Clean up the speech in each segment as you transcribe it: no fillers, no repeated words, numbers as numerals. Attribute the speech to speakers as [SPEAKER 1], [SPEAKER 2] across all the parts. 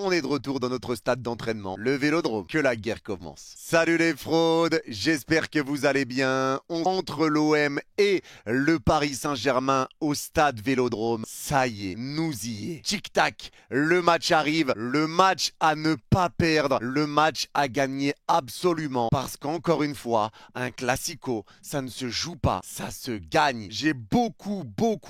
[SPEAKER 1] on est de retour dans notre stade d'entraînement, le Vélodrome. Que la guerre commence. Salut les fraudes, j'espère que vous allez bien. Entre l'OM et le Paris Saint-Germain au stade Vélodrome, ça y est, nous y est. Tic-tac, le match arrive, le match à ne pas perdre, le match à gagner absolument. Parce qu'encore une fois, un classico, ça ne se joue pas, ça se gagne. J'ai beaucoup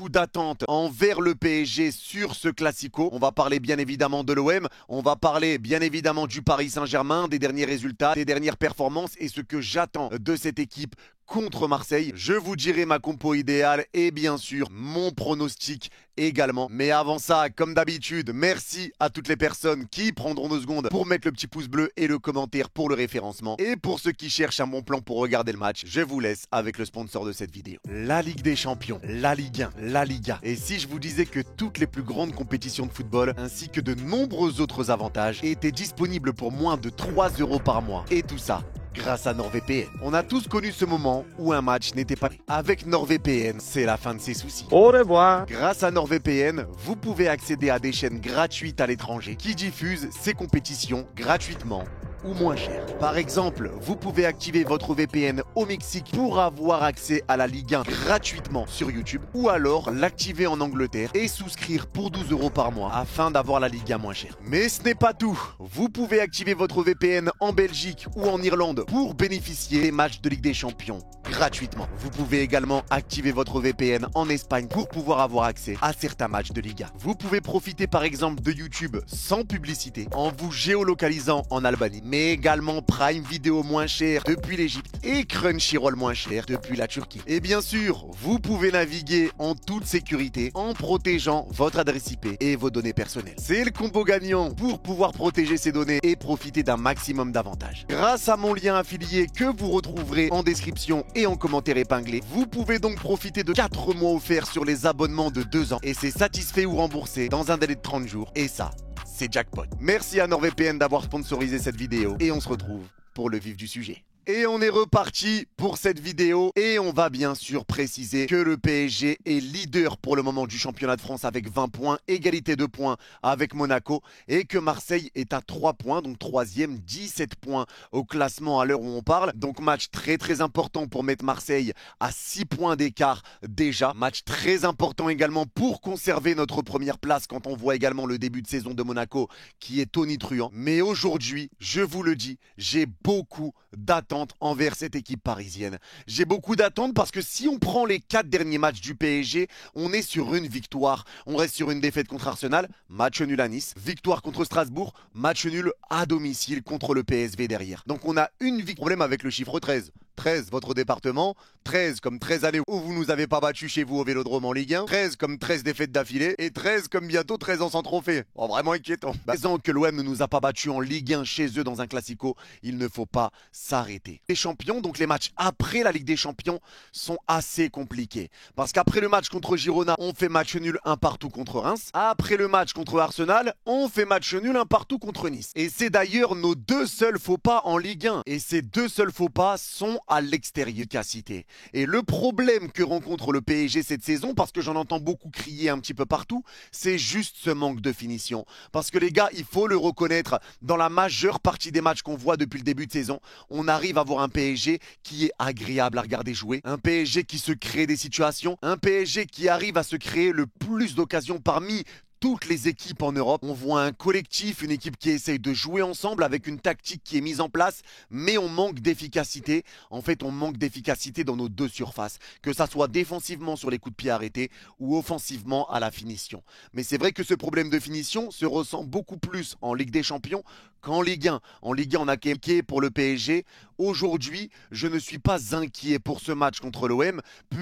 [SPEAKER 1] d'attentes envers le PSG sur ce classico. On va parler bien évidemment de l'OM, on va parler bien évidemment du Paris Saint-Germain, des derniers résultats, des dernières performances et ce que j'attends de cette équipe contre Marseille. Je vous dirai ma compo idéale et bien sûr mon pronostic également. Mais avant ça, comme d'habitude, merci à toutes les personnes qui prendront 2 secondes pour mettre le petit pouce bleu et le commentaire pour le référencement. Et pour ceux qui cherchent un bon plan pour regarder le match, je vous laisse avec le sponsor de cette vidéo. La Ligue des Champions, la Ligue 1, la Liga. Et si je vous disais que toutes les plus grandes compétitions de football, ainsi que de nombreux autres avantages, étaient disponibles pour moins de 3 € par mois. Et tout ça grâce à NordVPN. On a tous connu ce moment où un match n'était pas prêt. Avec NordVPN, c'est la fin de ses soucis.
[SPEAKER 2] Au revoir.
[SPEAKER 1] Grâce à NordVPN, vous pouvez accéder à des chaînes gratuites à l'étranger qui diffusent ces compétitions gratuitement ou moins cher. Par exemple, vous pouvez activer votre VPN au Mexique pour avoir accès à la Ligue 1 gratuitement sur YouTube ou alors l'activer en Angleterre et souscrire pour 12 € par mois afin d'avoir la Ligue 1 moins chère. Mais ce n'est pas tout. Vous pouvez activer votre VPN en Belgique ou en Irlande pour bénéficier des matchs de Ligue des Champions gratuitement. Vous pouvez également activer votre VPN en Espagne pour pouvoir avoir accès à certains matchs de Liga. Vous pouvez profiter par exemple de YouTube sans publicité en vous géolocalisant en Albanie, mais également Prime Video moins cher depuis l'Égypte et Crunchyroll moins cher depuis la Turquie. Et bien sûr, vous pouvez naviguer en toute sécurité en protégeant votre adresse IP et vos données personnelles. C'est le combo gagnant pour pouvoir protéger ces données et profiter d'un maximum d'avantages. Grâce à mon lien affilié que vous retrouverez en description et en commentaire épinglé, vous pouvez donc profiter de 4 mois offerts sur les abonnements de 2 ans et c'est satisfait ou remboursé dans un délai de 30 jours et ça, c'est jackpot. Merci à NordVPN d'avoir sponsorisé cette vidéo et on se retrouve pour le vif du sujet. Et on est reparti pour cette vidéo et on va bien sûr préciser que le PSG est leader pour le moment du championnat de France avec 20 points, égalité de points avec Monaco et que Marseille est à 3 points, donc 3e, 17 points au classement à l'heure où on parle. Donc match très important pour mettre Marseille à 6 points d'écart déjà. Match très important également pour conserver notre première place quand on voit également le début de saison de Monaco qui est tonitruant. Mais aujourd'hui, je vous le dis, j'ai beaucoup d'attentes envers cette équipe parisienne. J'ai beaucoup d'attentes parce que si on prend les 4 derniers matchs du PSG, on est sur une victoire. On reste sur une défaite contre Arsenal, match nul à Nice, victoire contre Strasbourg, match nul à domicile contre le PSV derrière. Donc on a une victoire. Problème avec le chiffre 13. 13, votre département. 13 comme 13 années où vous nous avez pas battu chez vous au Vélodrome en Ligue 1. 13 comme 13 défaites d'affilée. Et 13 comme bientôt 13 ans sans trophée. Oh, vraiment inquiétant. Disant que l'OM ne nous a pas battus en Ligue 1 chez eux dans un classico, il ne faut pas s'arrêter. Les champions, donc les matchs après la Ligue des Champions, sont assez compliqués. Parce qu'après le match contre Girona, on fait match nul 1 partout contre Reims. Après le match contre Arsenal, on fait match nul 1 partout contre Nice. Et c'est d'ailleurs nos 2 seuls faux pas en Ligue 1. Et ces 2 seuls faux pas sont à l'extérieur d'efficacité. Et le problème que rencontre le PSG cette saison, parce que j'en entends beaucoup crier un petit peu partout, c'est juste ce manque de finition. Parce que les gars, il faut le reconnaître, dans la majeure partie des matchs qu'on voit depuis le début de saison, on arrive à voir un PSG qui est agréable à regarder jouer, un PSG qui se crée des situations, un PSG qui arrive à se créer le plus d'occasions parmi toutes les équipes en Europe. On voit un collectif, une équipe qui essaye de jouer ensemble avec une tactique qui est mise en place, mais on manque d'efficacité. En fait, on manque d'efficacité dans nos 2 surfaces, que ça soit défensivement sur les coups de pied arrêtés ou offensivement à la finition. Mais c'est vrai que ce problème de finition se ressent beaucoup plus en Ligue des Champions qu'en Ligue 1. En Ligue 1, on a inquiet pour le PSG. Aujourd'hui, je ne suis pas inquiet pour ce match contre l'OM, puis